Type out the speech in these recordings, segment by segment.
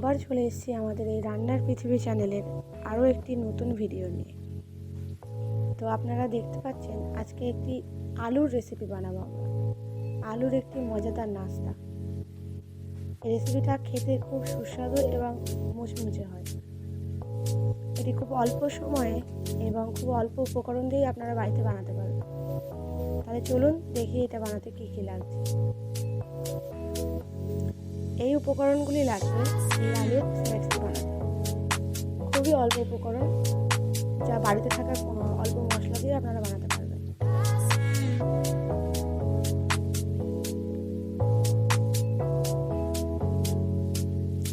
আবার চলে এসেছি আমাদের এই রান্নার পৃথিবী চ্যানেলের আরও একটি নতুন ভিডিও নিয়ে। তো আপনারা দেখতে পাচ্ছেন আজকে একটি আলুর রেসিপি বানাবো আমরা। আলুর একটি মজাদার নাস্তা। এই রেসিপিটা খেতে খুব সুস্বাদু এবং মুচমুচে হয়। এটি খুব অল্প সময়ে এবং খুব অল্প উপকরণ দিয়েই আপনারা বাড়িতে বানাতে পারবেন। তাহলে চলুন দেখি এটা বানাতে কী কী লাগছে। এই উপকরণগুলি লাগবে এই আলুর স্ন্যাক্সটি বানাতে। খুবই অল্প উপকরণ, যা বাড়িতে থাকা কোনো অল্প মশলা দিয়ে আপনারা বানাতে পারবেন।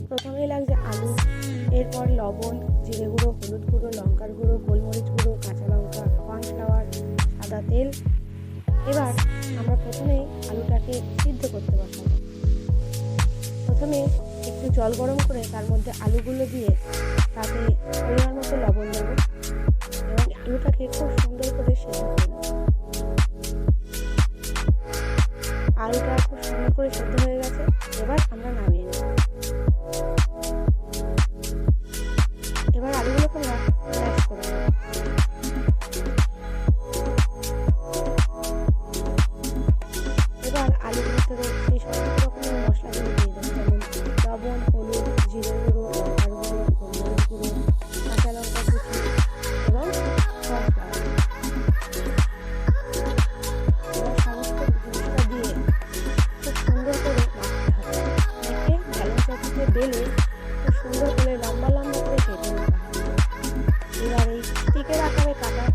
প্রথমেই লাগছে আলু, এরপর লবণ, জিরে গুঁড়ো, হলুদ গুঁড়ো, লঙ্কার গুঁড়ো, গোলমরিচ গুঁড়ো, কাঁচা লঙ্কা, কর্নফ্লাওয়ার, সাদা তেল। এবার আমরা প্রথমেই আলুটাকে সিদ্ধ করতে বসাবো। প্রথমে একটু জল গরম করে তার মধ্যে আলুগুলো দিয়ে তাতে পরিমাণ মতো লবণ দেবো এবং আলুটাকে খুব সুন্দর করে সেদ্ধ করে নেব। আলুটা খুব সুন্দর করে সেদ্ধ হয়ে গেছে, এবার আমরা নামিয়ে নেব। এবার আলুগুলোকে আমরা ম্যাশ করে নেব। এবার আলুগুলো থেকে সেই সমস্ত রকমের মশলাগুলো দিয়ে দেবো, যেমন লবণ, হলুদ, জিরে গুঁড়ো, লঙ্কার গুঁড়ো, গোলমরিচ গুঁড়ো, কাঁচা লঙ্কা কুচি এবং কর্নফ্লাওয়ার। এবার সমস্ত জিনিসটা দিয়ে খুব সুন্দর করে মাখতে হবে। মেখে ব্যালেন্স চাটুতে বেলে খুব সুন্দর করে লম্বা লম্বা করে কেটে নিতে হবে। এবার এই স্টিকের আকারে কাটা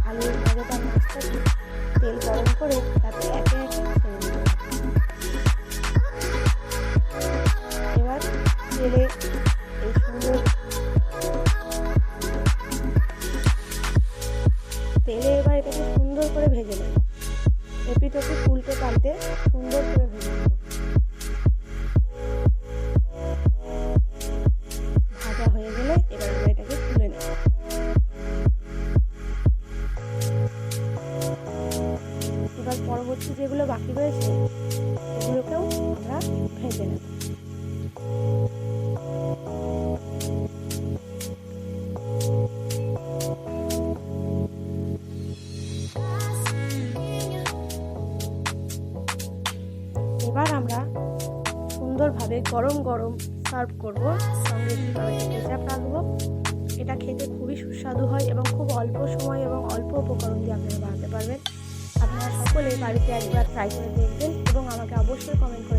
আলুর মজাদার নাস্তাটি তেল গরম করে তাতে একে একে ছেড়ে দিতে হবে। এবার তেলে এই সুন্দর তেলে এবার এটাকে সুন্দর করে ভেজে নেব। এপিট ওপিট উল্টে পাল্টে সুন্দর করে ভেজে নেব। ভাজা হয়ে গেলে এবার আমরা এটাকে তুলে নেব। এবার পরবর্তী যেগুলো বাকি রয়েছে সেগুলোকেও আমরা ভেজে নেব। এবার আমরা সুন্দরভাবে গরম গরম সার্ভ করব, সঙ্গে কেচাপ রাখবো। এটা খেতে খুবই সুস্বাদু হয় এবং খুব অল্প সময় এবং অল্প উপকরণ দিয়ে আপনারা বানাতে পারবেন। আপনারা সকলে বাড়িতে একবার ট্রাই করে দেখবেন এবং আমাকে অবশ্যই কমেন্ট করে